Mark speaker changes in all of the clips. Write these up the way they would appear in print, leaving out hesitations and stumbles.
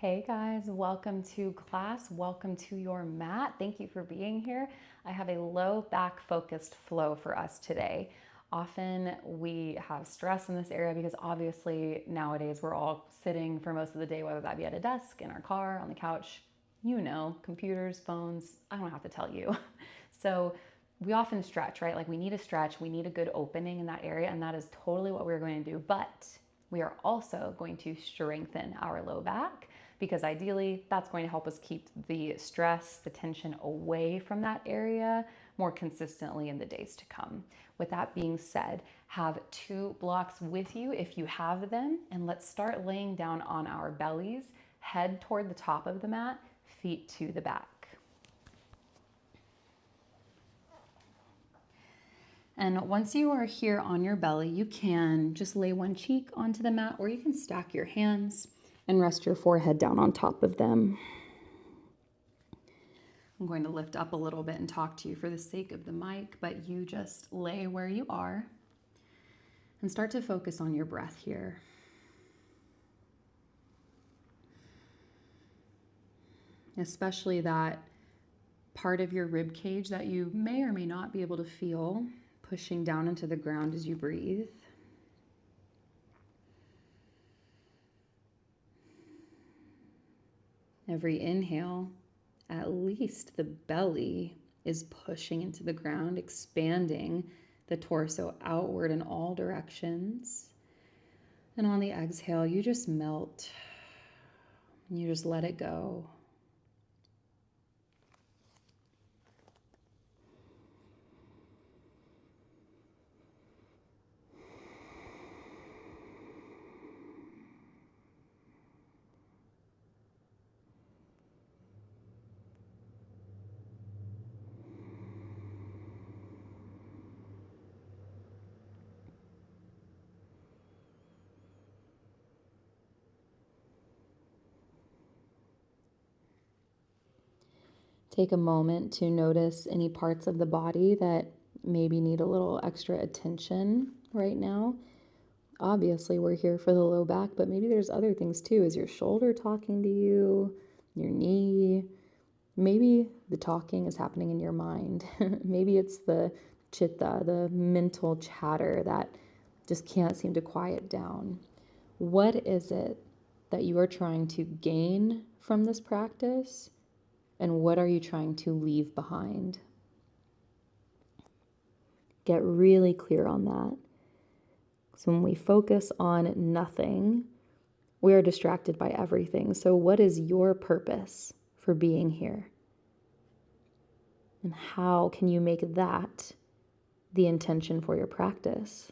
Speaker 1: Hey guys, welcome to class. Welcome to your mat. Thank you for being here. I have a low back focused flow for us today. Often we have stress in this area because obviously nowadays we're all sitting for most of the day, whether that be at a desk, in our car, on the couch, computers, phones. I don't have to tell you. So we often stretch, right? Like we need a stretch, we need a good opening in that area, and that is totally what we're going to do. But we are also going to strengthen our low back because ideally that's going to help us keep the stress, the tension away from that area more consistently in the days to come. With that being said, have 2 blocks with you if you have them, and let's start laying down on our bellies, head toward the top of the mat, feet to the back. And once you are here on your belly, you can just lay one cheek onto the mat, or you can stack your hands and rest your forehead down on top of them. I'm going to lift up a little bit and talk to you for the sake of the mic, but you just lay where you are and start to focus on your breath here. Especially that part of your rib cage that you may or may not be able to feel pushing down into the ground as you breathe. Every inhale, at least the belly is pushing into the ground, expanding the torso outward in all directions. And on the exhale, you just melt. You just let it go. Take a moment to notice any parts of the body that maybe need a little extra attention right now. Obviously, we're here for the low back, but maybe there's other things too. Is your shoulder talking to you? Your knee? Maybe the talking is happening in your mind. Maybe it's the chitta, the mental chatter that just can't seem to quiet down. What is it that you are trying to gain from this practice? And what are you trying to leave behind? Get really clear on that. So when we focus on nothing, we are distracted by everything. So what is your purpose for being here? And how can you make that the intention for your practice?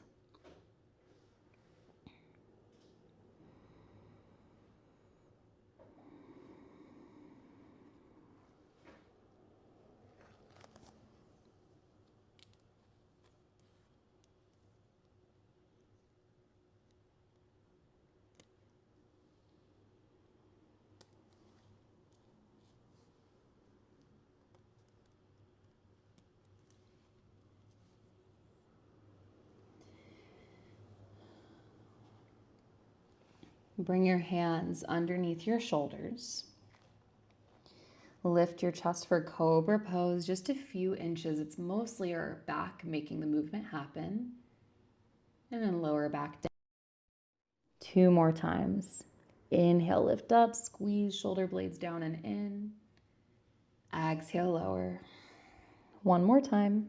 Speaker 1: Bring your hands underneath your shoulders. Lift your chest for cobra pose just a few inches. It's mostly our back making the movement happen. And then lower back down. 2 more times. Inhale, lift up, squeeze shoulder blades down and in. Exhale, lower. 1 more time.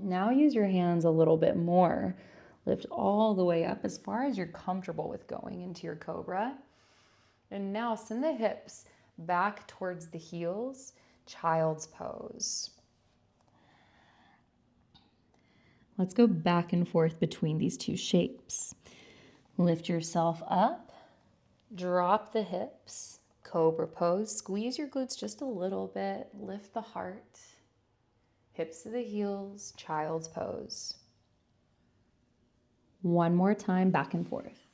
Speaker 1: Now use your hands a little bit more. Lift all the way up as far as you're comfortable with going into your cobra. And now send the hips back towards the heels, child's pose. Let's go back and forth between these 2 shapes. Lift yourself up, drop the hips, cobra pose. Squeeze your glutes just a little bit, lift the heart. Hips to the heels, child's pose. 1 more time, back and forth.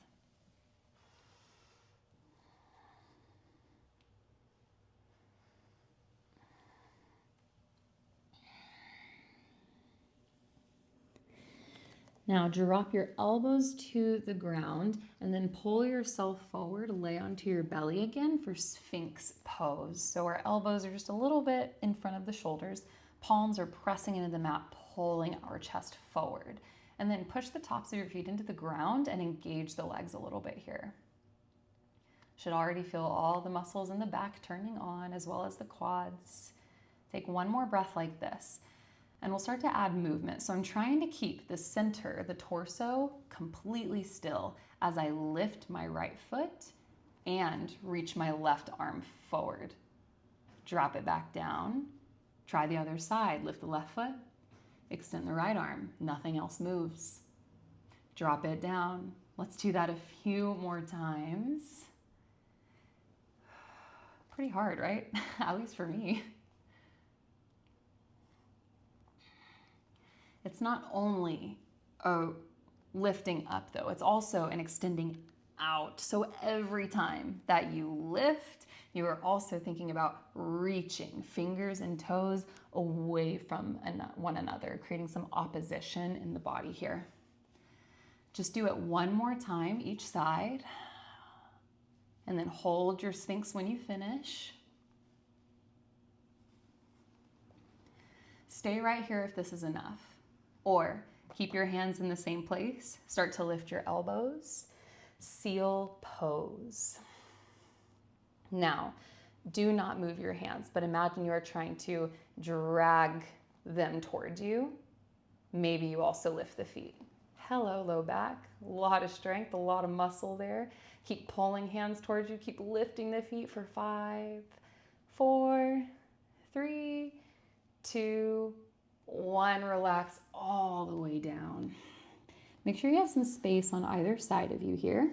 Speaker 1: Now drop your elbows to the ground and then pull yourself forward, lay onto your belly again for Sphinx pose. So our elbows are just a little bit in front of the shoulders, palms are pressing into the mat, pulling our chest forward. And then push the tops of your feet into the ground and engage the legs a little bit here. Should already feel all the muscles in the back turning on as well as the quads. Take one more breath like this. And we'll start to add movement. So I'm trying to keep the center, the torso, completely still as I lift my right foot and reach my left arm forward. Drop it back down. Try the other side. Lift the left foot, extend the right arm. Nothing else moves. Drop it down. Let's do that a few more times. Pretty hard, right? At least for me. It's not only a lifting up though, it's also an extending out. So every time that you lift, you are also thinking about reaching fingers and toes away from one another, creating some opposition in the body here. Just do it one more time each side, and then hold your Sphinx when you finish. Stay right here if this is enough. Or keep your hands in the same place. Start to lift your elbows. Seal pose. Now, do not move your hands, but imagine you are trying to drag them towards you. Maybe you also lift the feet. Hello, low back. A lot of strength, a lot of muscle there. Keep pulling hands towards you. Keep lifting the feet for 5, 4, 3, 2, 1. Relax all the way down. Make sure you have some space on either side of you here.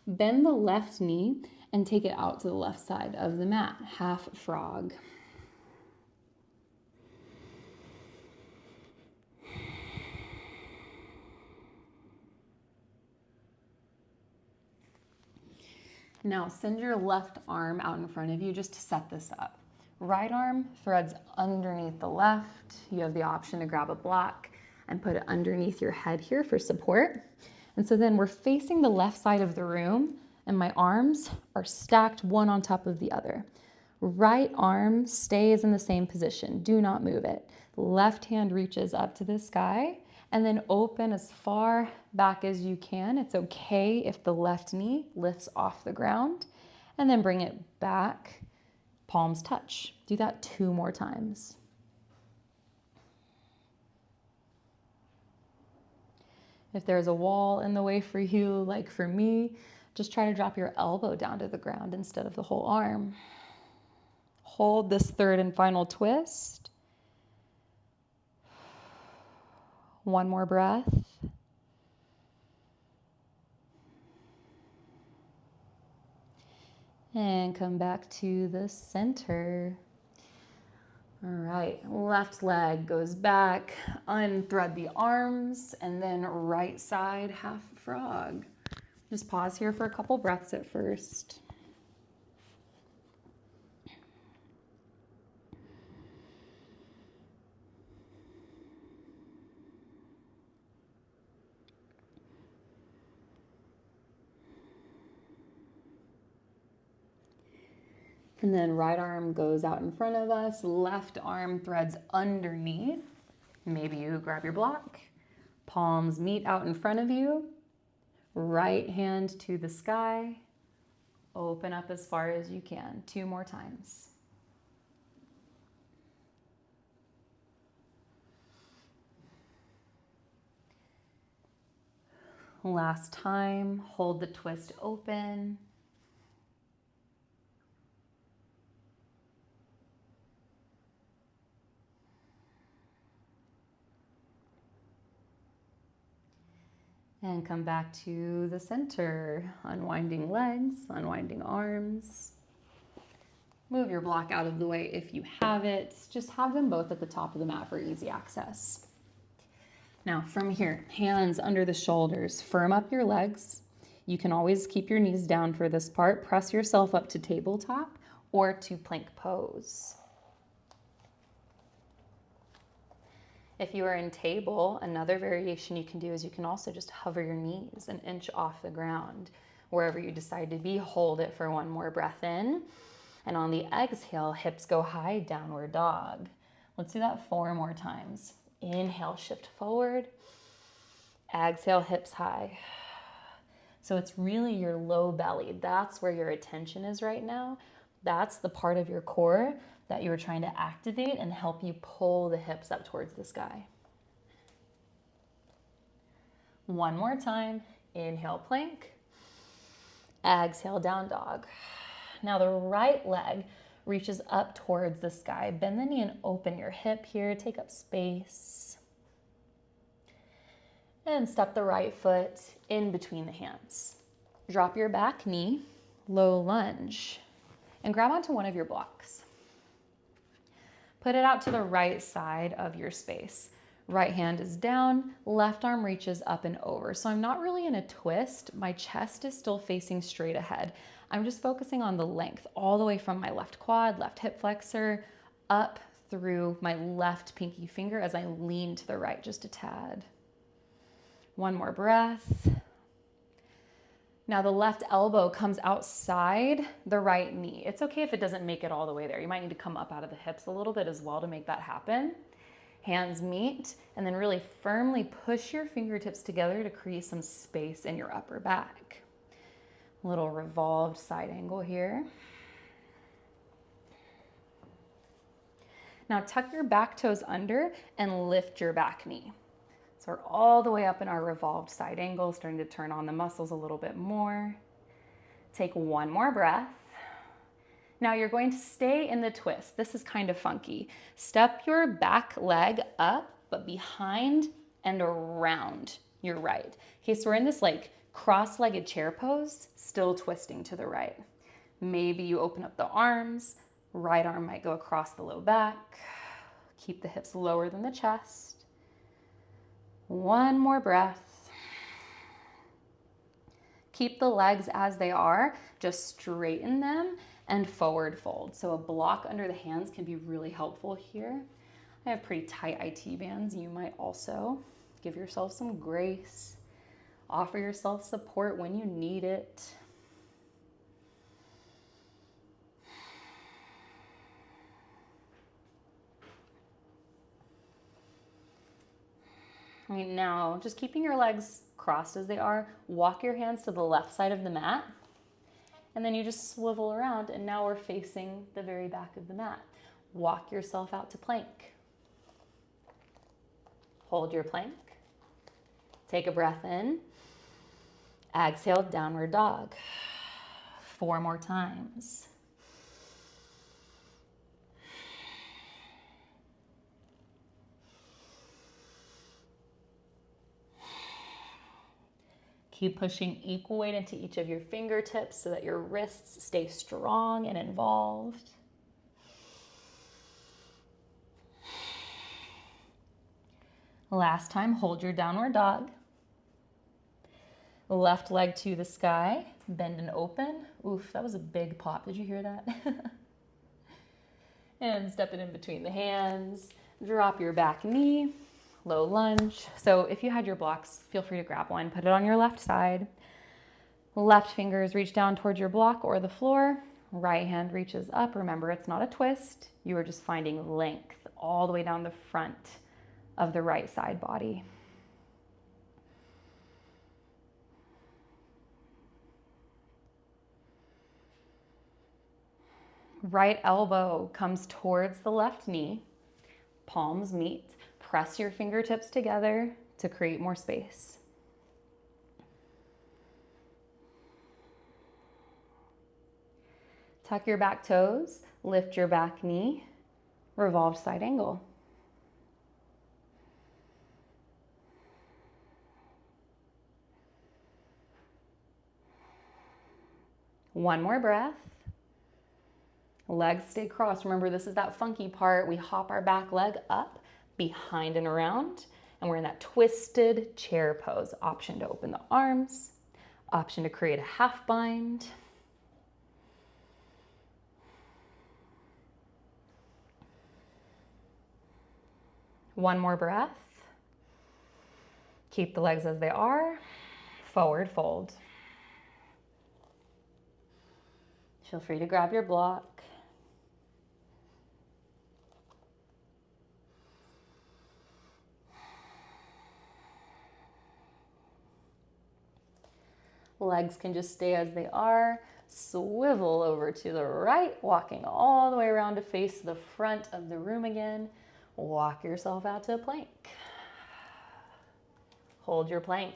Speaker 1: Bend the left knee and take it out to the left side of the mat, half frog. Now send your left arm out in front of you just to set this up. Right arm threads underneath the left. You have the option to grab a block and put it underneath your head here for support. And so then we're facing the left side of the room and my arms are stacked one on top of the other. Right arm stays in the same position. Do not move it. Left hand reaches up to the sky and then open as far back as you can. It's okay if the left knee lifts off the ground, and then bring it back. Palms touch. Do that 2 more times. If there's a wall in the way for you, like for me, just try to drop your elbow down to the ground instead of the whole arm. Hold this third and final twist. One more breath. And come back to the center. All right, left leg goes back, unthread the arms, and then right side half frog. Just pause here for a couple breaths at first. And then right arm goes out in front of us, left arm threads underneath. Maybe you grab your block, palms meet out in front of you, right hand to the sky, open up as far as you can. 2 more times. Last time, hold the twist open. And come back to the center, unwinding legs, unwinding arms. Move your block out of the way if you have it. Just have them both at the top of the mat for easy access. Now from here, hands under the shoulders, firm up your legs. You can always keep your knees down for this part. Press yourself up to tabletop or to plank pose. If you are in table, another variation you can do is you can also just hover your knees an inch off the ground. Wherever you decide to be, hold it for one more breath in. And on the exhale, hips go high, downward dog. Let's do that 4 more times. Inhale, shift forward. Exhale, hips high. So it's really your low belly. That's where your attention is right now. That's the part of your core that you're trying to activate and help you pull the hips up towards the sky. One more time. Inhale, plank. Exhale, down dog. Now the right leg reaches up towards the sky. Bend the knee and open your hip here. Take up space. And step the right foot in between the hands. Drop your back knee, low lunge, and grab onto one of your blocks. Put it out to the right side of your space. Right hand is down, left arm reaches up and over. So I'm not really in a twist. My chest is still facing straight ahead. I'm just focusing on the length all the way from my left quad, left hip flexor, up through my left pinky finger as I lean to the right just a tad. One more breath. Now the left elbow comes outside the right knee. It's okay if it doesn't make it all the way there. You might need to come up out of the hips a little bit as well to make that happen. Hands meet, and then really firmly push your fingertips together to create some space in your upper back. A little revolved side angle here. Now tuck your back toes under and lift your back knee. So we're all the way up in our revolved side angle, starting to turn on the muscles a little bit more. Take one more breath. Now you're going to stay in the twist. This is kind of funky. Step your back leg up, but behind and around your right. Okay, so we're in this like cross-legged chair pose, still twisting to the right. Maybe you open up the arms, right arm might go across the low back. Keep the hips lower than the chest. One more breath. Keep the legs as they are, just straighten them and forward fold. So a block under the hands can be really helpful here. I have pretty tight IT bands. You might also give yourself some grace. Offer yourself support when you need it. Right now, just keeping your legs crossed as they are, walk your hands to the left side of the mat, and then you just swivel around, and now we're facing the very back of the mat. Walk yourself out to plank. Hold your plank. Take a breath in. Exhale, downward dog. 4 more times. Keep pushing equal weight into each of your fingertips so that your wrists stay strong and involved. Last time, hold your downward dog. Left leg to the sky, bend and open. Oof, that was a big pop. Did you hear that? And step it in between the hands. Drop your back knee. Low lunge. So if you had your blocks, feel free to grab one, put it on your left side. Left fingers reach down towards your block or the floor. Right hand reaches up. Remember, it's not a twist. You are just finding length all the way down the front of the right side body. Right elbow comes towards the left knee. Palms meet. Press your fingertips together to create more space. Tuck your back toes, lift your back knee, revolved side angle. One more breath. Legs stay crossed. Remember, this is that funky part. We hop our back leg up, behind and around, and we're in that twisted chair pose. Option to open the arms, option to create a half bind. One more breath. Keep the legs as they are. Forward fold. Feel free to grab your block. Legs can just stay as they are. Swivel over to the right, walking all the way around to face the front of the room again. Walk yourself out to a plank. Hold your plank.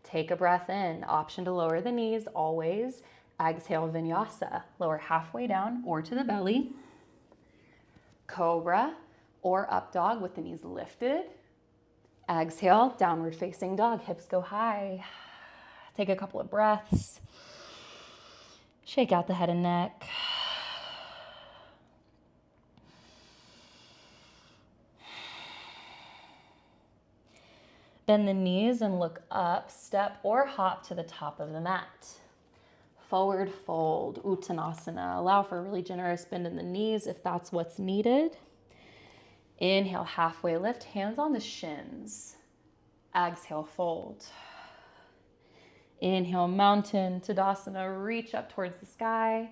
Speaker 1: Take a breath in. Option to lower the knees always. Exhale, vinyasa. Lower halfway down or to the belly. Cobra or up dog with the knees lifted. Exhale, downward facing dog. Hips go high. Take a couple of breaths. Shake out the head and neck. Bend the knees and look up, step or hop to the top of the mat. Forward fold, Uttanasana. Allow for a really generous bend in the knees if that's what's needed. Inhale, halfway lift, hands on the shins. Exhale, fold. Inhale, mountain, Tadasana, reach up towards the sky.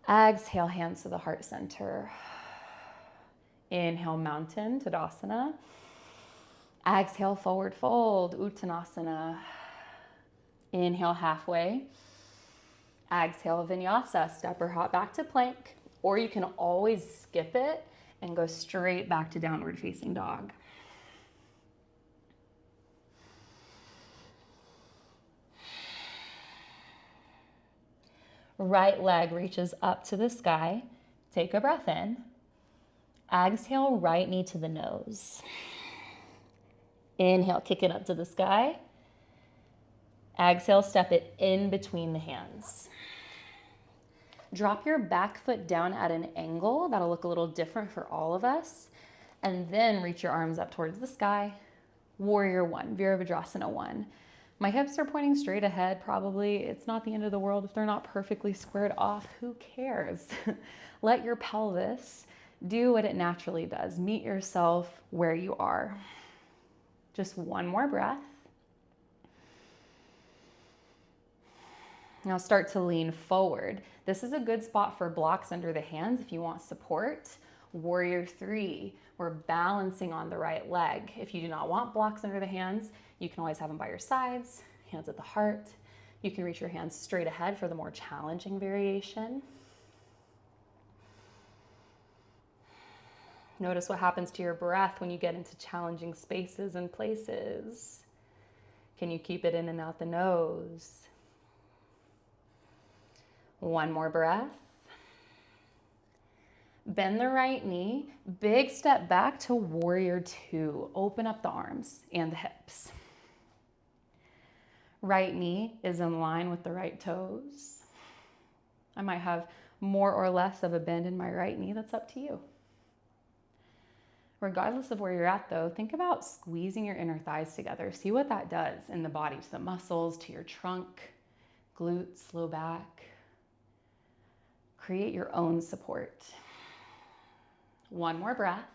Speaker 1: Exhale, hands to the heart center. Inhale, mountain, Tadasana. Exhale, forward fold, Uttanasana. Inhale, halfway. Exhale, vinyasa, step or hop back to plank, or you can always skip it and go straight back to downward facing dog. Right leg reaches up to the sky. Take a breath in. Exhale, right knee to the nose. Inhale, kick it up to the sky. Exhale, step it in between the hands. Drop your back foot down at an angle. That'll look a little different for all of us. And then reach your arms up towards the sky. Warrior one, Virabhadrasana one. My hips are pointing straight ahead, probably. It's not the end of the world if they're not perfectly squared off. Who cares? Let your pelvis do what it naturally does. Meet yourself where you are. Just one more breath. Now start to lean forward. This is a good spot for blocks under the hands if you want support. Warrior three, we're balancing on the right leg. If you do not want blocks under the hands, you can always have them by your sides, hands at the heart. You can reach your hands straight ahead for the more challenging variation. Notice what happens to your breath when you get into challenging spaces and places. Can you keep it in and out the nose? One more breath. Bend the right knee, big step back to warrior two. Open up the arms and the hips. Right knee is in line with the right toes. I might have more or less of a bend in my right knee. That's up to you. Regardless of where you're at though, think about squeezing your inner thighs together. See what that does in the body, to the muscles, to your trunk, glutes, low back. Create your own support. One more breath.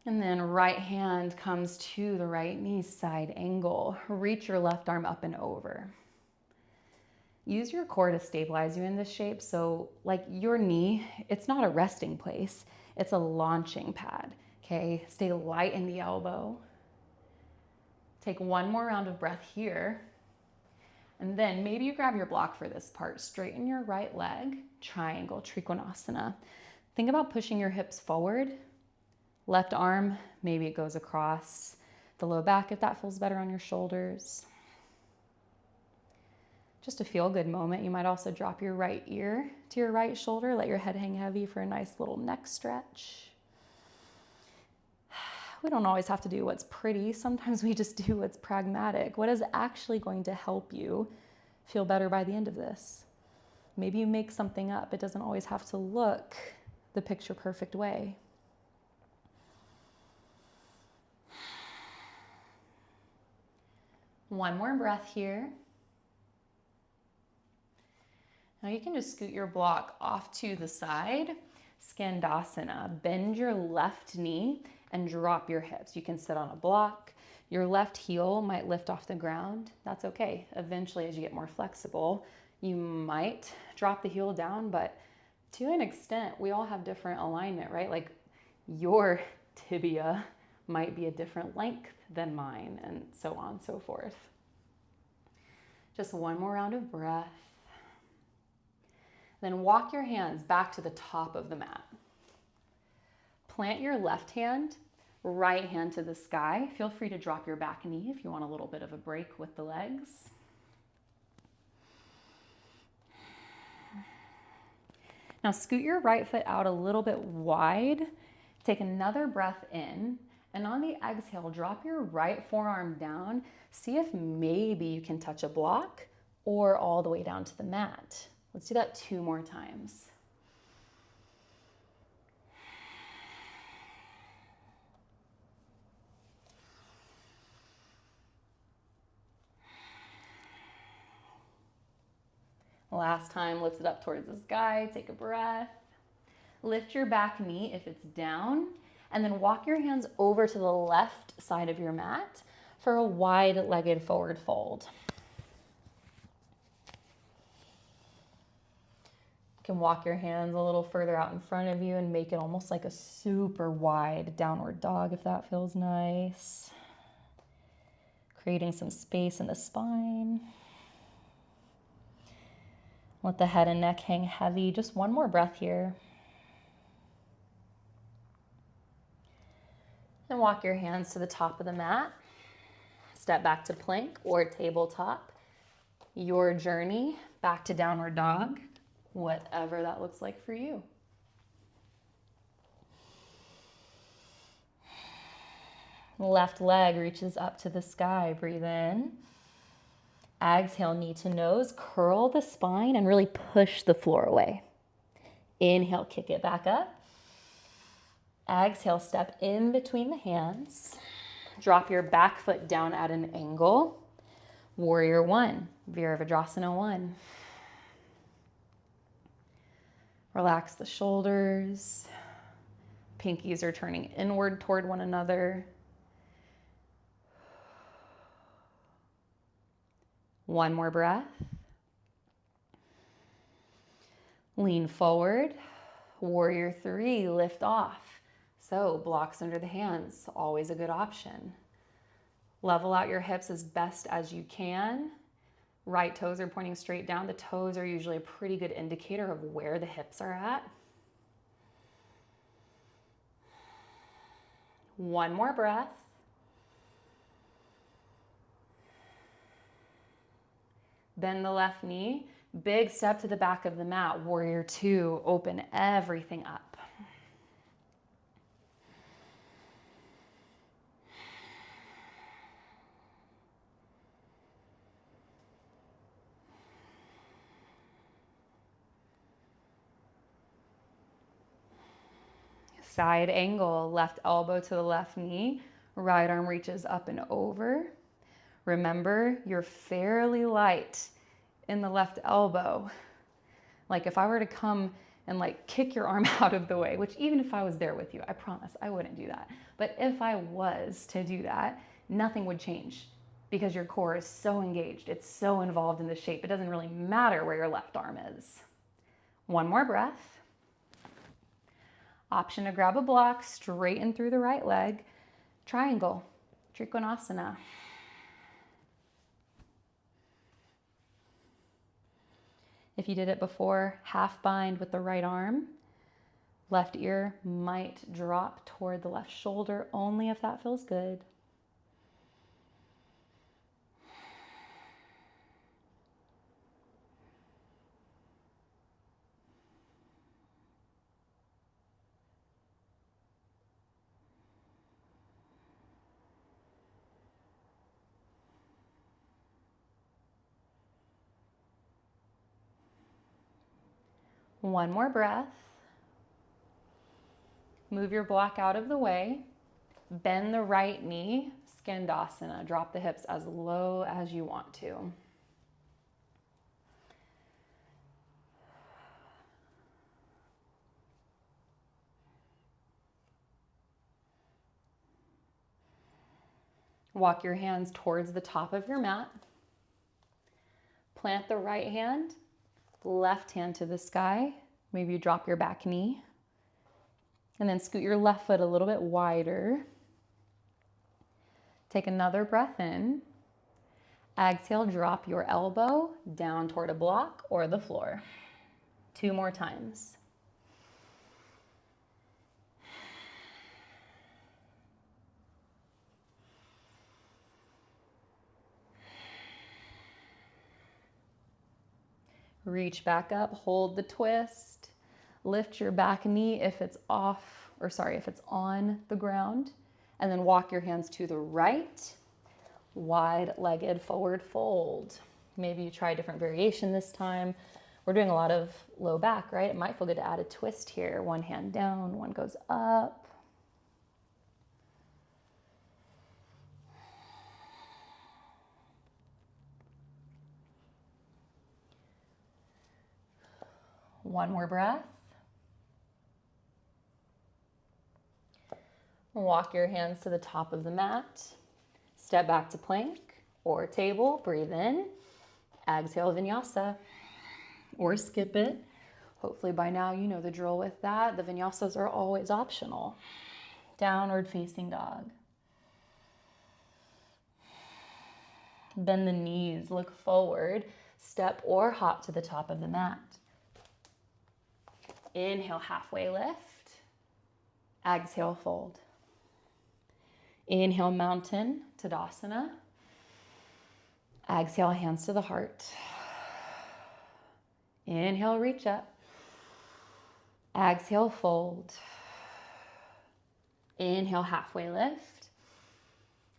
Speaker 1: And then right hand comes to the right knee, side angle. Reach your left arm up and over. Use your core to stabilize you in this shape. So like your knee, it's not a resting place. It's a launching pad, okay? Stay light in the elbow. Take one more round of breath here. And then maybe you grab your block for this part. Straighten your right leg, triangle, Trikonasana. Think about pushing your hips forward. Left arm, maybe it goes across the low back if that feels better on your shoulders. Just a feel-good moment. You might also drop your right ear to your right shoulder. Let your head hang heavy for a nice little neck stretch. We don't always have to do what's pretty. Sometimes we just do what's pragmatic. What is actually going to help you feel better by the end of this? Maybe you make something up. It doesn't always have to look the picture perfect way. One more breath here. Now you can just scoot your block off to the side. Skandasana. Bend your left knee and drop your hips. You can sit on a block. Your left heel might lift off the ground. That's okay. Eventually, as you get more flexible, you might drop the heel down, but to an extent, we all have different alignment, right? Like your tibia might be a different length than mine, and so on and so forth. Just one more round of breath. Then walk your hands back to the top of the mat. Plant your left hand, right hand to the sky. Feel free to drop your back knee if you want a little bit of a break with the legs. Now scoot your right foot out a little bit wide. Take another breath in, and on the exhale, drop your right forearm down. See if maybe you can touch a block or all the way down to the mat. Let's do that 2 more times. Last time, lift it up towards the sky, take a breath. Lift your back knee if it's down, and then walk your hands over to the left side of your mat for a wide-legged forward fold. You can walk your hands a little further out in front of you and make it almost like a super wide downward dog if that feels nice. Creating some space in the spine. Let the head and neck hang heavy. Just one more breath here. And walk your hands to the top of the mat. Step back to plank or tabletop. Your journey back to downward dog, whatever that looks like for you. Left leg reaches up to the sky. Breathe in. Exhale, knee to nose. Curl the spine and really push the floor away. Inhale, kick it back up. Exhale, step in between the hands. Drop your back foot down at an angle. Warrior 1, Virabhadrasana 1. Relax the shoulders. Pinkies are turning inward toward one another. One more breath. Lean forward. Warrior 3, lift off. So blocks under the hands, always a good option. Level out your hips as best as you can. Right toes are pointing straight down. The toes are usually a pretty good indicator of where the hips are at. One more breath. Bend the left knee. Big step to the back of the mat. Warrior 2, open everything up. Side angle, left elbow to the left knee, right arm reaches up and over. Remember, you're fairly light in the left elbow. Like if I were to come and like kick your arm out of the way, which even if I was there with you, I promise I wouldn't do that. But if I was to do that, nothing would change because your core is so engaged. It's so involved in the shape. It doesn't really matter where your left arm is. One more breath. Option to grab a block, straighten through the right leg. Triangle, Trikonasana. If you did it before, half bind with the right arm. Left ear might drop toward the left shoulder, only if that feels good. One more breath. Move your block out of the way. Bend the right knee, Skandasana. Drop the hips as low as you want to. Walk your hands towards the top of your mat. Plant the right hand, left hand to the sky. Maybe you drop your back knee. And then scoot your left foot a little bit wider. Take another breath in. Exhale, drop your elbow down toward a block or the floor. 2 more times. Reach back up, hold the twist. Lift your back knee if it's if it's on the ground. And then walk your hands to the right. Wide-legged forward fold. Maybe you try a different variation this time. We're doing a lot of low back, right? It might feel good to add a twist here. One hand down, one goes up. One more breath. Walk your hands to the top of the mat. Step back to plank or table. Breathe in. Exhale, vinyasa. Or skip it. Hopefully by now you know the drill with that. The vinyasas are always optional. Downward facing dog. Bend the knees, look forward. Step or hop to the top of the mat. Inhale, halfway lift. Exhale, fold. Inhale, mountain, Tadasana. Exhale, hands to the heart. Inhale, reach up. Exhale, fold. Inhale, halfway lift.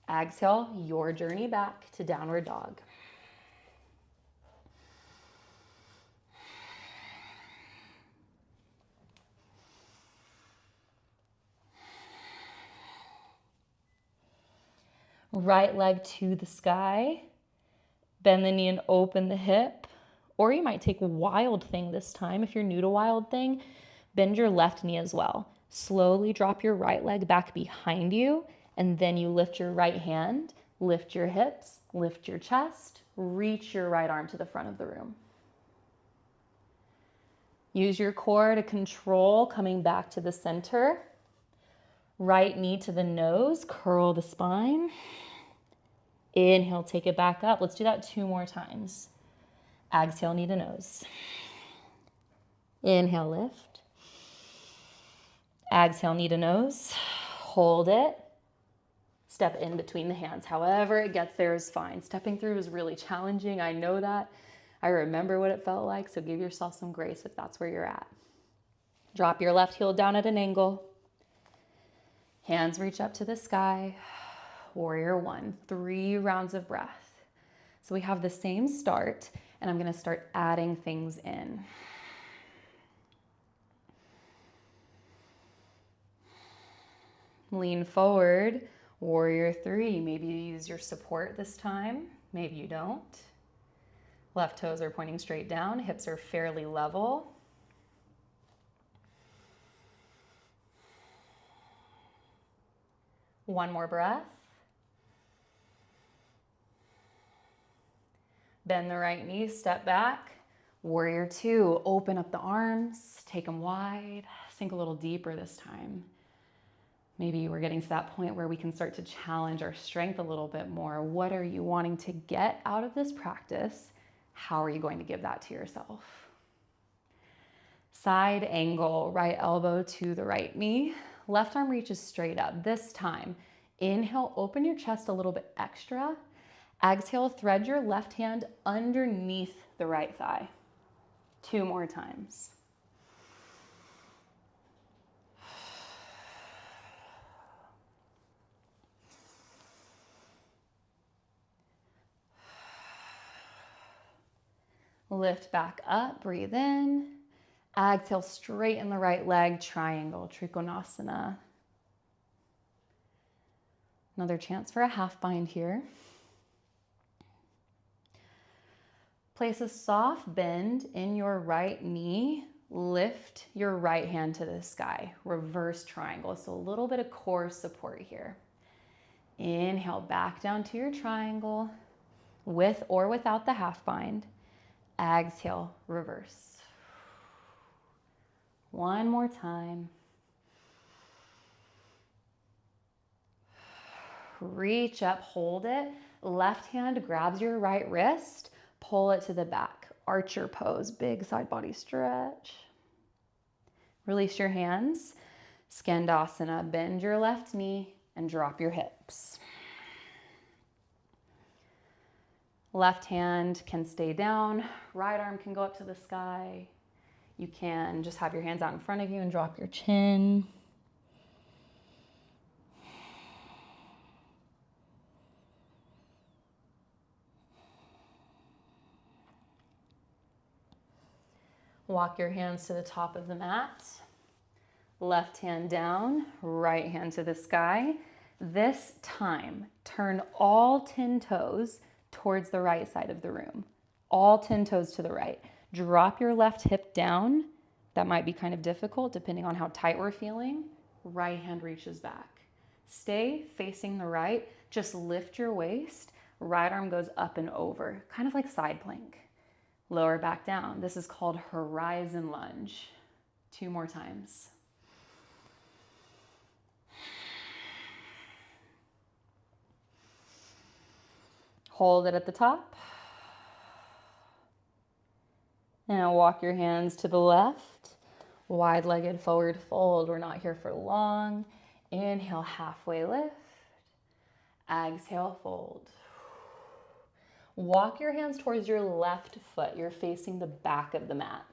Speaker 1: Exhale, your journey back to downward dog. Right leg to the sky. Bend the knee and open the hip. Or you might take Wild Thing this time. If you're new to Wild Thing, bend your left knee as well. Slowly drop your right leg back behind you, and then you lift your right hand, lift your hips, lift your chest, reach your right arm to the front of the room. Use your core to control coming back to the center. Right knee to the nose, curl the spine. Inhale, take it back up. Let's do that 2 more times. Exhale, knee to nose. Inhale, lift. Exhale, knee to nose. Hold it. Step in between the hands. However it gets there is fine. Stepping through is really challenging. I know that. I remember what it felt like, so give yourself some grace if that's where you're at. Drop your left heel down at an angle. Hands reach up to the sky. Warrior 1, 3 rounds of breath. So we have the same start, and I'm going to start adding things in. Lean forward, warrior 3. Maybe you use your support this time, maybe you don't. Left toes are pointing straight down, hips are fairly level. One more breath. Bend the right knee, step back. Warrior 2, open up the arms, take them wide, sink a little deeper this time. Maybe we're getting to that point where we can start to challenge our strength a little bit more. What are you wanting to get out of this practice? How are you going to give that to yourself? Side angle, right elbow to the right knee. Left arm reaches straight up. This time, inhale, open your chest a little bit extra. Exhale, thread your left hand underneath the right thigh. 2 more times. Lift back up, breathe in. Exhale, straighten the right leg, triangle, Trikonasana. Another chance for a half bind here. Place a soft bend in your right knee. Lift your right hand to the sky. Reverse triangle. So a little bit of core support here. Inhale, back down to your triangle with or without the half bind. Exhale, reverse. One more time. Reach up, hold it. Left hand grabs your right wrist, pull it to the back. Archer pose, big side body stretch. Release your hands. Skandasana, bend your left knee and drop your hips. Left hand can stay down, right arm can go up to the sky. You can just have your hands out in front of you and drop your chin. Walk your hands to the top of the mat. Left hand down, right hand to the sky. This time, turn all 10 toes towards the right side of the room. All 10 toes to the right. Drop your left hip down. That might be kind of difficult depending on how tight we're feeling. Right hand reaches back. Stay facing the right. Just lift your waist. Right arm goes up and over, kind of like side plank. Lower back down. This is called horizon lunge. 2 more times. Hold it at the top. And walk your hands to the left. Wide-legged forward fold. We're not here for long. Inhale, halfway lift. Exhale, fold. Walk your hands towards your left foot. You're facing the back of the mat.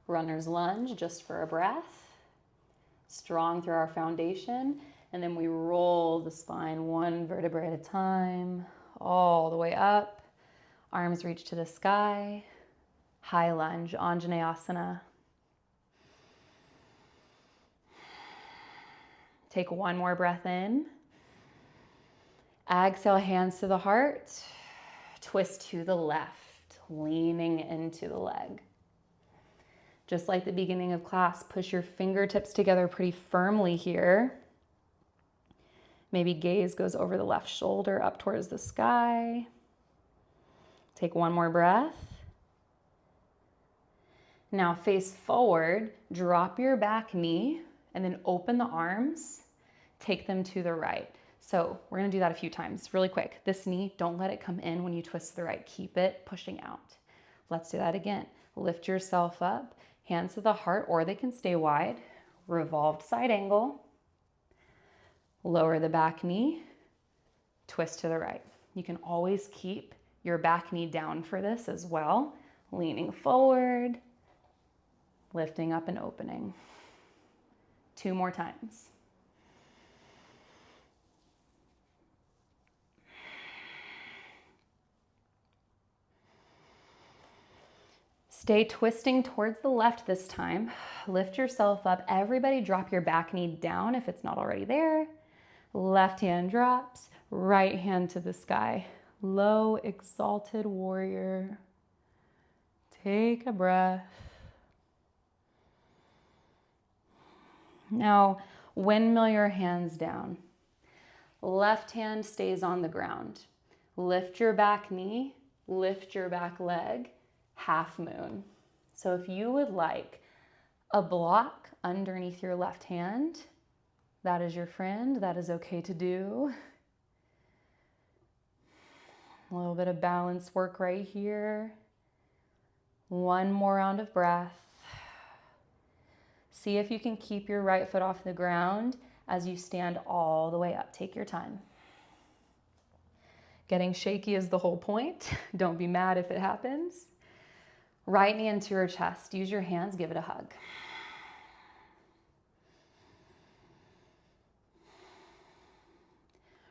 Speaker 1: Runner's lunge, just for a breath. Strong through our foundation. And then we roll the spine 1 vertebrae at a time, all the way up. Arms reach to the sky. High lunge, Anjaneyasana. Take 1 more breath in. Exhale, hands to the heart. Twist to the left, leaning into the leg. Just like the beginning of class, push your fingertips together pretty firmly here. Maybe gaze goes over the left shoulder up towards the sky. Take 1 more breath. Now face forward, drop your back knee, and then open the arms, take them to the right. So we're gonna do that a few times, really quick. This knee, don't let it come in when you twist to the right. Keep it pushing out. Let's do that again. Lift yourself up, hands to the heart, or they can stay wide. Revolved side angle. Lower the back knee, twist to the right. You can always keep your back knee down for this as well. Leaning forward, lifting up and opening. 2 more times. Stay twisting towards the left this time. Lift yourself up. Everybody drop your back knee down if it's not already there. Left hand drops, right hand to the sky. Low, exalted warrior. Take a breath. Now, windmill your hands down. Left hand stays on the ground. Lift your back knee, lift your back leg, half moon. So if you would like a block underneath your left hand, that is your friend, that is okay to do. A little bit of balance work right here. 1 more round of breath. See if you can keep your right foot off the ground as you stand all the way up. Take your time. Getting shaky is the whole point. Don't be mad if it happens. Right knee into your chest. Use your hands, give it a hug.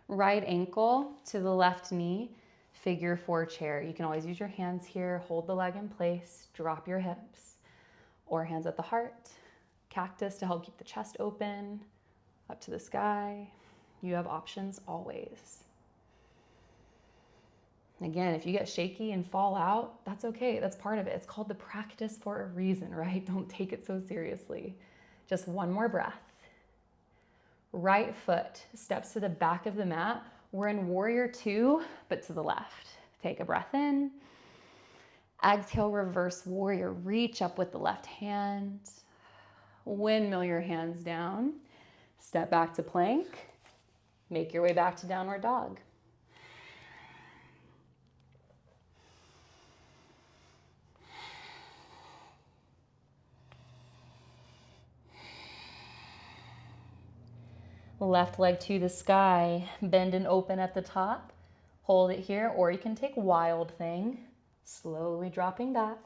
Speaker 1: Right ankle to the left knee, figure 4 chair. You can always use your hands here, hold the leg in place, drop your hips, or hands at the heart. Cactus to help keep the chest open, up to the sky. You have options always. Again, if you get shaky and fall out, that's okay. That's part of it. It's called the practice for a reason, right? Don't take it so seriously. Just 1 more breath. Right foot steps to the back of the mat. We're in warrior two, but to the left. Take a breath in. Exhale, reverse warrior. Reach up with the left hand. Windmill your hands down. Step back to plank. Make your way back to downward dog. Left leg to the sky, bend and open at the top. Hold it here, or you can take wild thing. Slowly dropping back.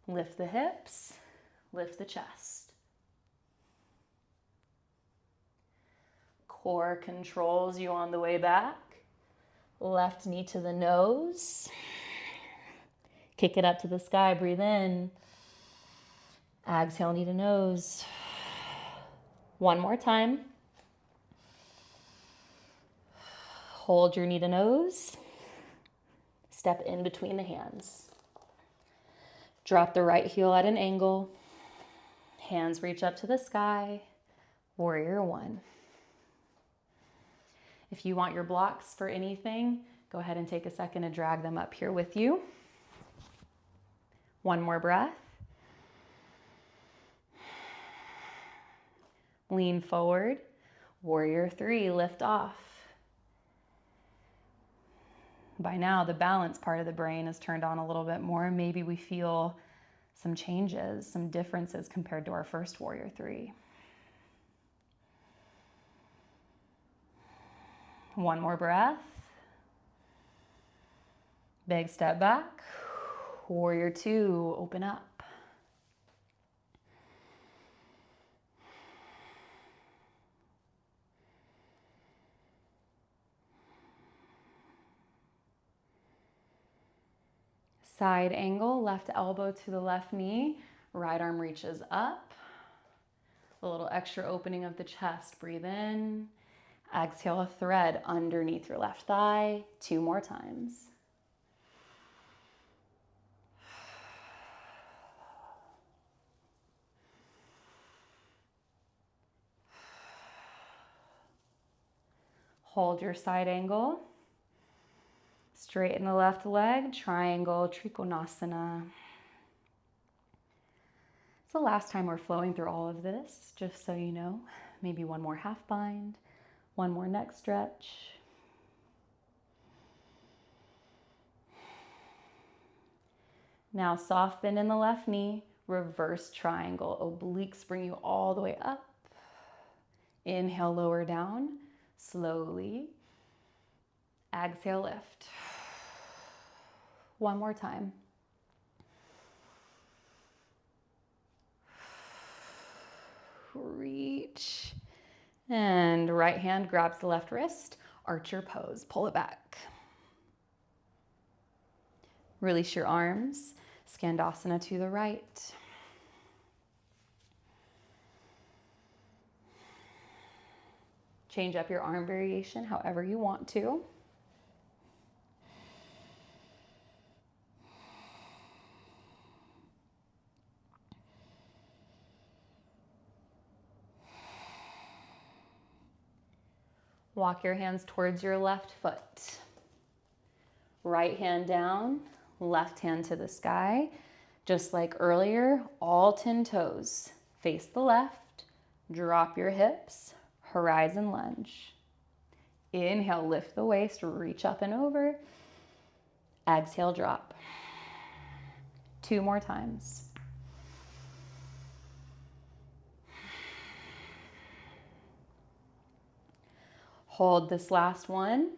Speaker 1: Lift the hips, lift the chest. Core controls you on the way back. Left knee to the nose. Kick it up to the sky, breathe in. Exhale, knee to nose. One more time. Hold your knee to nose. Step in between the hands. Drop the right heel at an angle. Hands reach up to the sky. Warrior one. If you want your blocks for anything, go ahead and take a second to drag them up here with you. One more breath. Lean forward. Warrior three, lift off. By now, the balance part of the brain is turned on a little bit more. Maybe we feel some changes, some differences compared to our first warrior three. One more breath. Big step back. Warrior two, open up. Side angle, left elbow to the left knee, right arm reaches up. A little extra opening of the chest, breathe in. Exhale, a thread underneath your left thigh, 2 more times. Hold your side angle. Straighten the left leg, triangle, Trikonasana. It's the last time we're flowing through all of this, just so you know. Maybe one more half bind, one more neck stretch. Now soft bend in the left knee, reverse triangle. Obliques bring you all the way up. Inhale, lower down, slowly. Exhale, lift. One more time. Reach. And right hand grabs the left wrist, archer pose, pull it back. Release your arms, Skandasana to the right. Change up your arm variation however you want to. Walk your hands towards your left foot. Right hand down, left hand to the sky. Just like earlier, all 10 toes. Face the left, drop your hips, horizon lunge. Inhale, lift the waist, reach up and over. Exhale, drop. 2 more times. Hold this last one.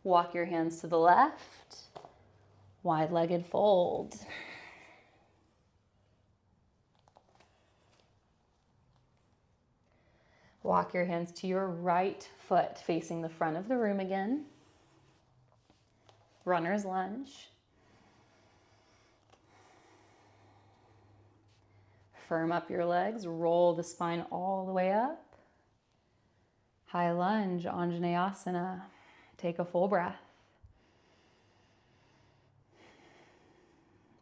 Speaker 1: Walk your hands to the left. Wide-legged fold. Walk your hands to your right foot, facing the front of the room again. Runner's lunge. Firm up your legs, roll the spine all the way up. High lunge, Anjaneyasana. Take a full breath.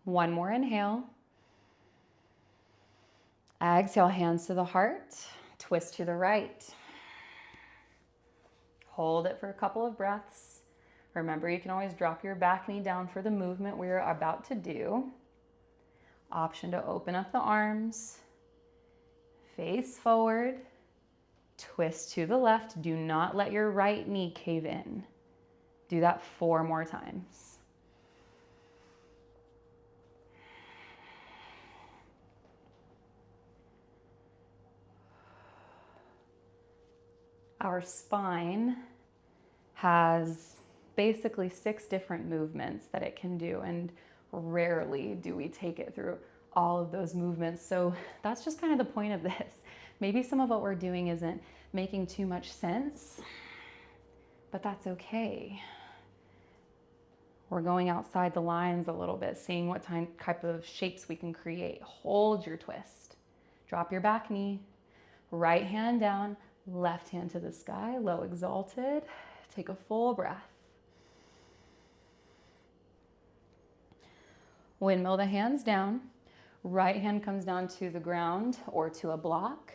Speaker 1: One more inhale. Exhale, hands to the heart. Twist to the right. Hold it for a couple of breaths. Remember, you can always drop your back knee down for the movement we're about to do. Option to open up the arms, face forward, twist to the left. Do not let your right knee cave in. Do that 4 more times. Our spine has basically 6 different movements that it can do, and rarely do we take it through all of those movements. So that's just kind of the point of this. Maybe some of what we're doing isn't making too much sense, but that's okay. We're going outside the lines a little bit, seeing what type of shapes we can create. Hold your twist. Drop your back knee, right hand down, left hand to the sky, low exalted. Take a full breath. Windmill the hands down. Right hand comes down to the ground or to a block.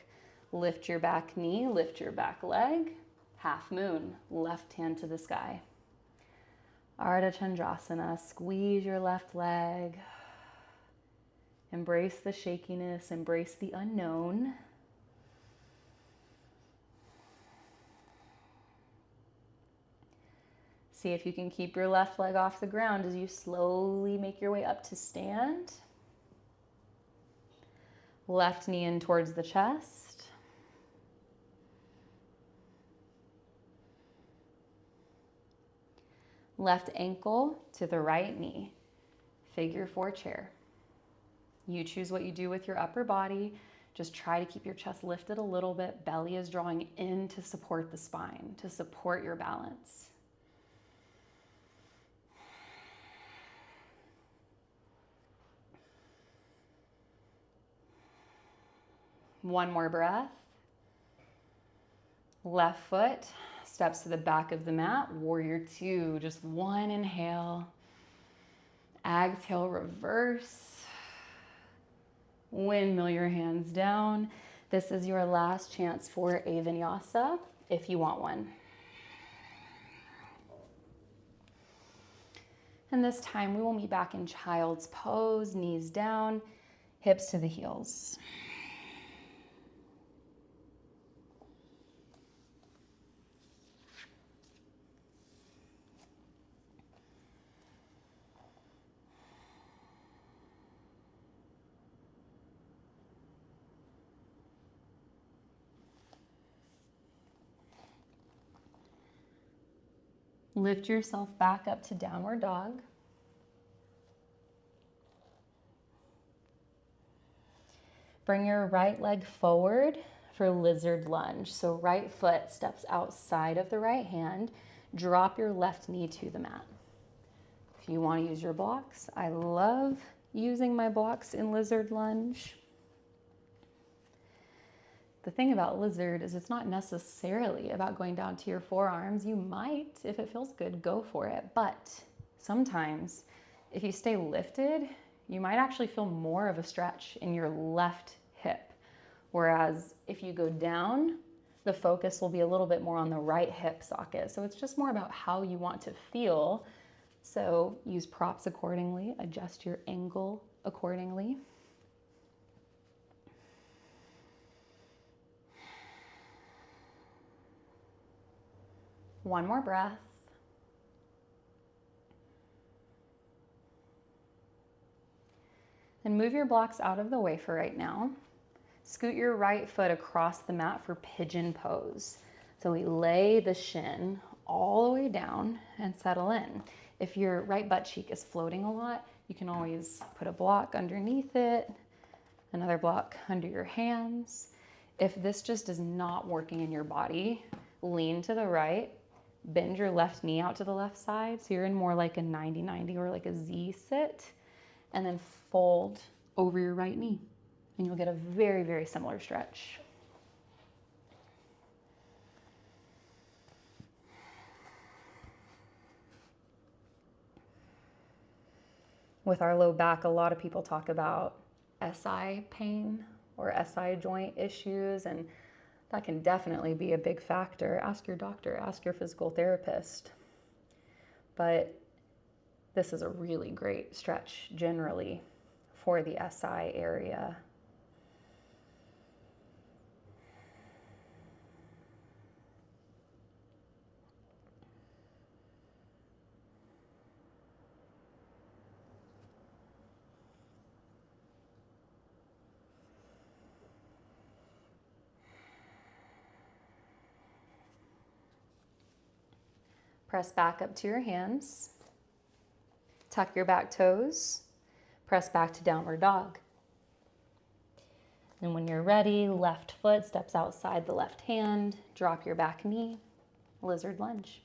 Speaker 1: Lift your back knee, lift your back leg. Half moon, left hand to the sky. Ardha Chandrasana, squeeze your left leg. Embrace the shakiness, embrace the unknown. See if you can keep your left leg off the ground as you slowly make your way up to stand. Left knee in towards the chest. Left ankle to the right knee. Figure 4 chair. You choose what you do with your upper body. Just try to keep your chest lifted a little bit. Belly is drawing in to support the spine, to support your balance. One more breath. Left foot steps to the back of the mat. Warrior 2, just one inhale. Exhale, reverse. Windmill your hands down. This is your last chance for a vinyasa if you want one. And this time we will meet back in child's pose, knees down, hips to the heels. Lift yourself back up to downward dog. Bring your right leg forward for lizard lunge. So right foot steps outside of the right hand. Drop your left knee to the mat. If you want to use your blocks, I love using my blocks in lizard lunge. The thing about lizard is it's not necessarily about going down to your forearms. You might, if it feels good, go for it. But sometimes if you stay lifted, you might actually feel more of a stretch in your left hip. Whereas if you go down, the focus will be a little bit more on the right hip socket. So it's just more about how you want to feel. So use props accordingly, adjust your angle accordingly. One more breath. And move your blocks out of the way for right now. Scoot your right foot across the mat for pigeon pose. So we lay the shin all the way down and settle in. If your right butt cheek is floating a lot, you can always put a block underneath it, another block under your hands. If this just is not working in your body, lean to the right. Bend your left knee out to the left side, so you're in more like a 90-90 or like a Z sit, and then fold over your right knee, and you'll get a very, very similar stretch. With our low back, a lot of people talk about SI pain or SI joint issues, and That can definitely be a big factor. Ask your doctor, ask your physical therapist. But this is a really great stretch generally for the SI area. Press back up to your hands. Tuck your back toes. Press back to downward dog. And when you're ready, left foot steps outside the left hand. Drop your back knee. Lizard lunge.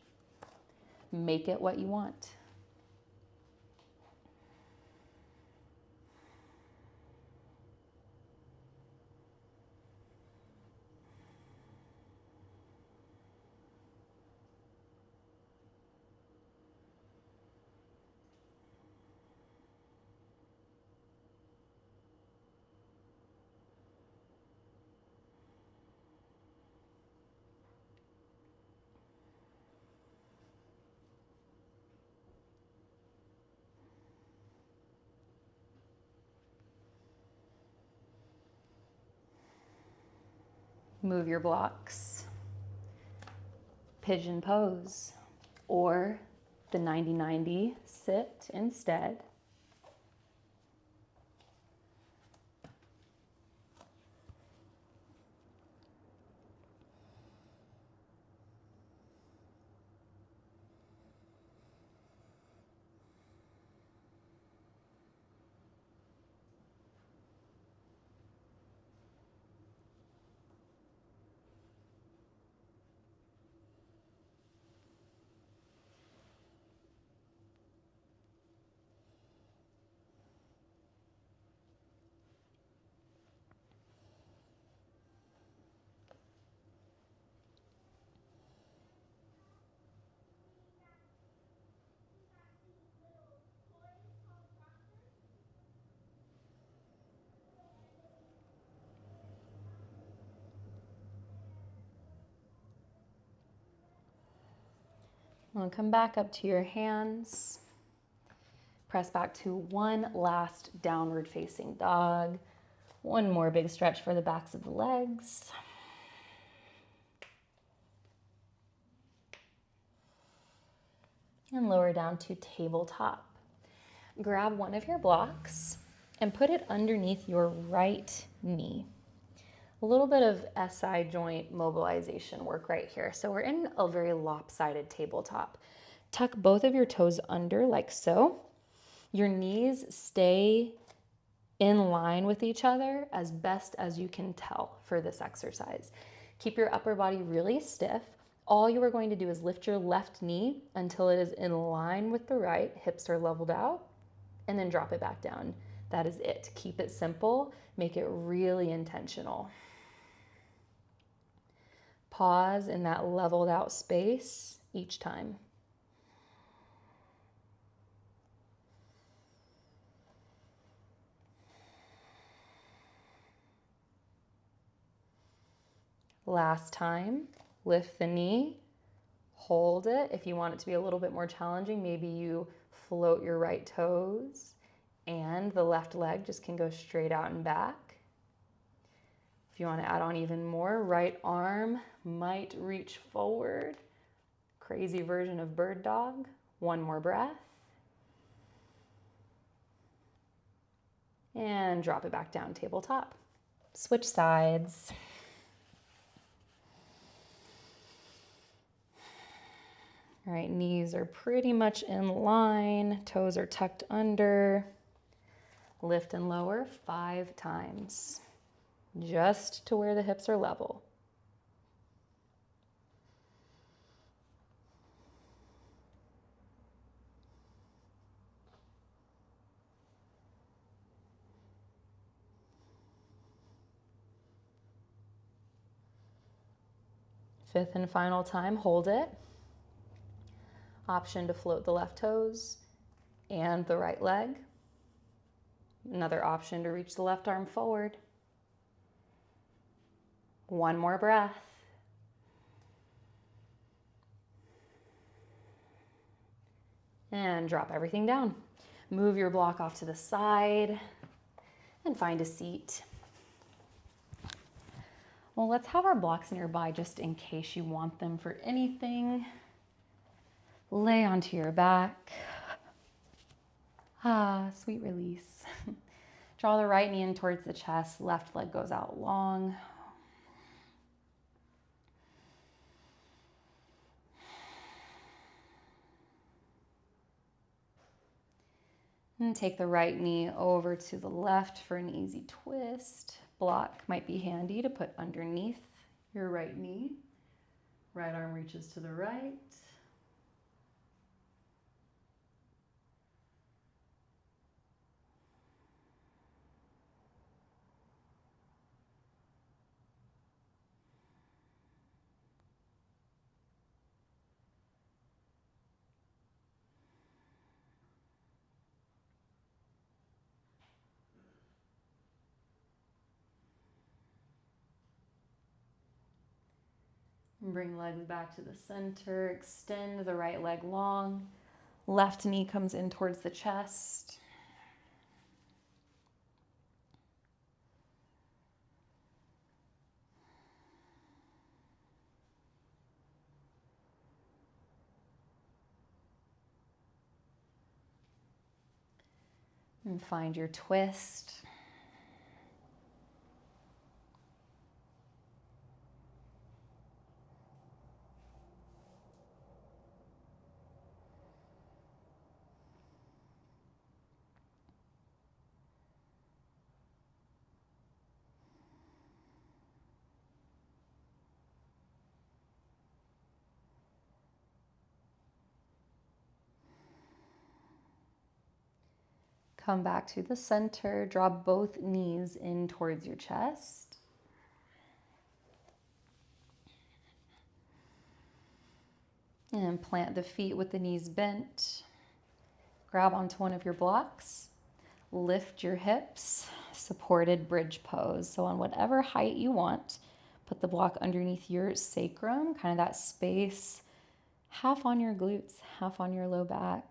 Speaker 1: Make it what you want. Move your blocks. Pigeon pose or the 90-90 sit instead. And come back up to your hands. Press back to one last downward facing dog. One more big stretch for the backs of the legs. And lower down to tabletop. Grab one of your blocks and put it underneath your right knee. A little bit of SI joint mobilization work right here. So we're in a very lopsided tabletop. Tuck both of your toes under like so. Your knees stay in line with each other as best as you can tell for this exercise. Keep your upper body really stiff. All you are going to do is lift your left knee until it is in line with the right, hips are leveled out, and then drop it back down. That is it. Keep it simple, make it really intentional. Pause in that leveled out space each time. Last time, lift the knee, hold it. If you want it to be a little bit more challenging, maybe you float your right toes and the left leg just can go straight out and back. If you want to add on even more, right arm might reach forward. Crazy version of bird dog. One more breath. And drop it back down, tabletop. Switch sides. All right, knees are pretty much in line, toes are tucked under. Lift and lower 5 times, just to where the hips are level. Fifth and final time, hold it. Option to float the left toes and the right leg. Another option to reach the left arm forward. One more breath. And drop everything down. Move your block off to the side and find a seat. Well, let's have our blocks nearby just in case you want them for anything. Lay onto your back. Ah, sweet release. Draw the right knee in towards the chest, left leg goes out long. And take the right knee over to the left for an easy twist. Block might be handy to put underneath your right knee. Right arm reaches to the right. And bring legs back to the center. Extend the right leg long. Left knee comes in towards the chest. And find your twist. Come back to the center. Draw both knees in towards your chest. And plant the feet with the knees bent. Grab onto one of your blocks. Lift your hips, supported bridge pose. So on whatever height you want, put the block underneath your sacrum, kind of that space, half on your glutes, half on your low back.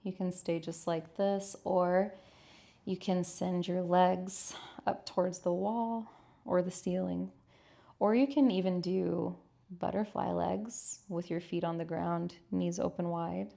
Speaker 1: You can stay just like this, or you can send your legs up towards the wall or the ceiling. Or you can even do butterfly legs with your feet on the ground, knees open wide.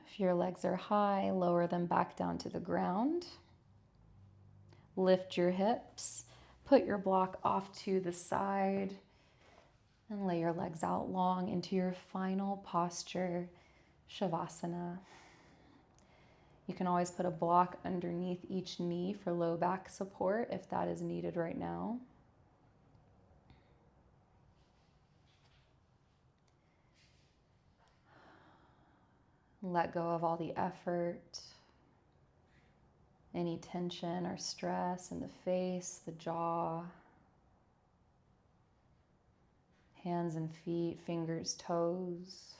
Speaker 1: If your legs are high, lower them back down to the ground. Lift your hips, put your block off to the side, and lay your legs out long into your final posture, Shavasana. You can always put a block underneath each knee for low back support if that is needed right now. Let go of all the effort, any tension or stress in the face, the jaw, hands and feet, fingers, toes.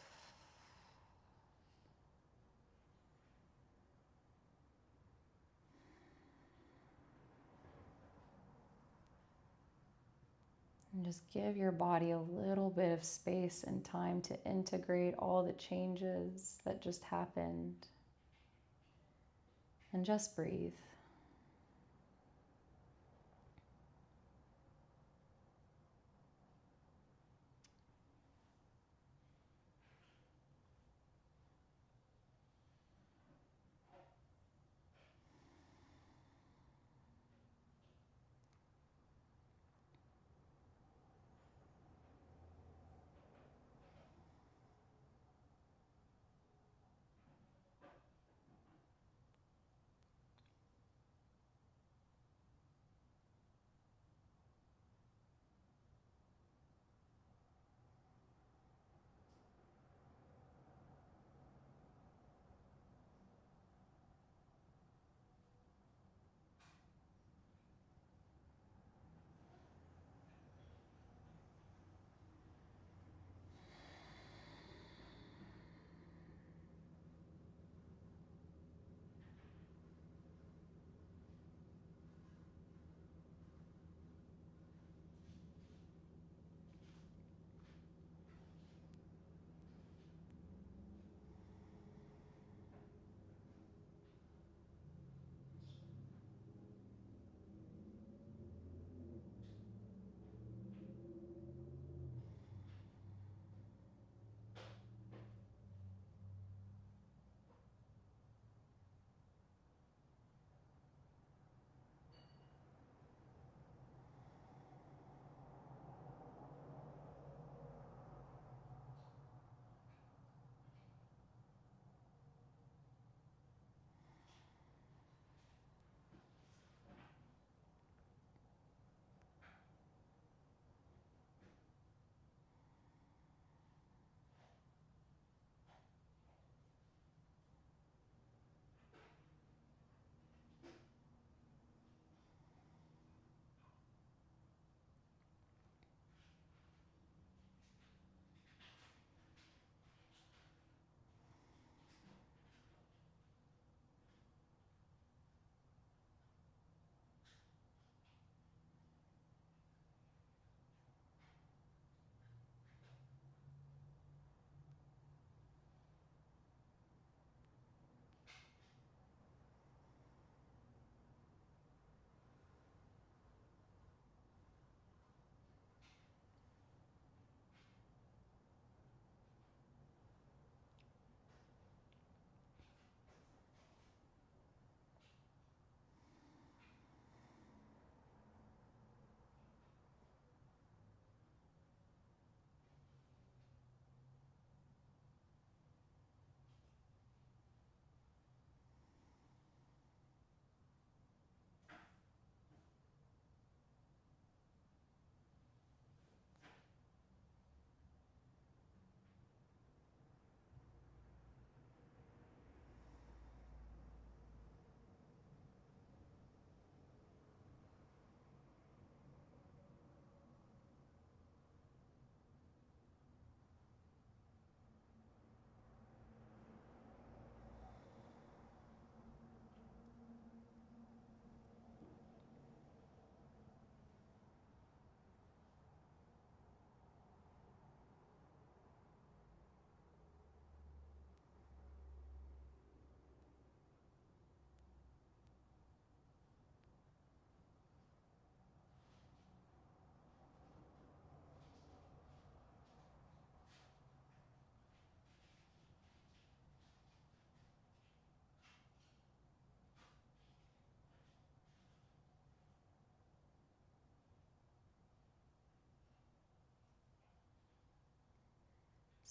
Speaker 1: And just give your body a little bit of space and time to integrate all the changes that just happened. And just breathe.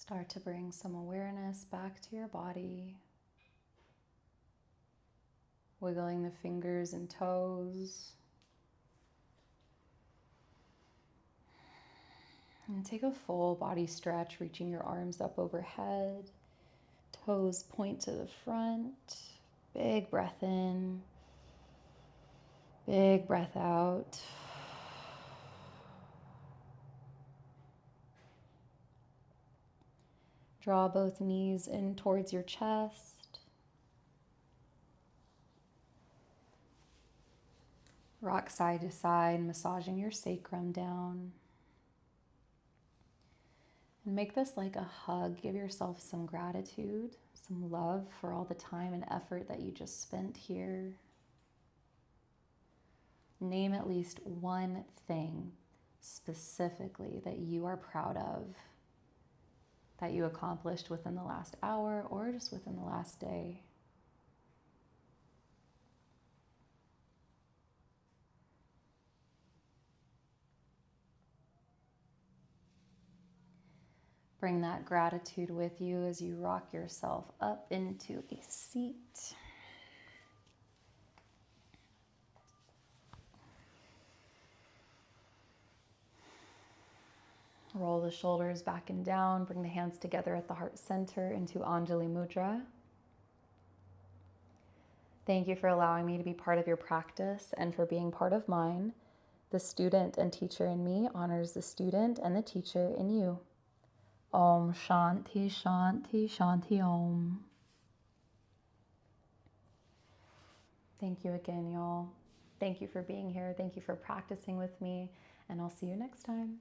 Speaker 1: Start to bring some awareness back to your body. Wiggling the fingers and toes. And take a full body stretch, reaching your arms up overhead. Toes point to the front. Big breath in. Big breath out. Draw both knees in towards your chest. Rock side to side, massaging your sacrum down. And make this like a hug. Give yourself some gratitude, some love for all the time and effort that you just spent here. Name at least one thing specifically that you are proud of, that you accomplished within the last hour or just within the last day. Bring that gratitude with you as you rock yourself up into a seat. Roll the shoulders back and down. Bring the hands together at the heart center into Anjali Mudra. Thank you for allowing me to be part of your practice and for being part of mine. The student and teacher in me honors the student and the teacher in you. Om Shanti Shanti Shanti Om. Thank you again, y'all. Thank you for being here. Thank you for practicing with me, and I'll see you next time.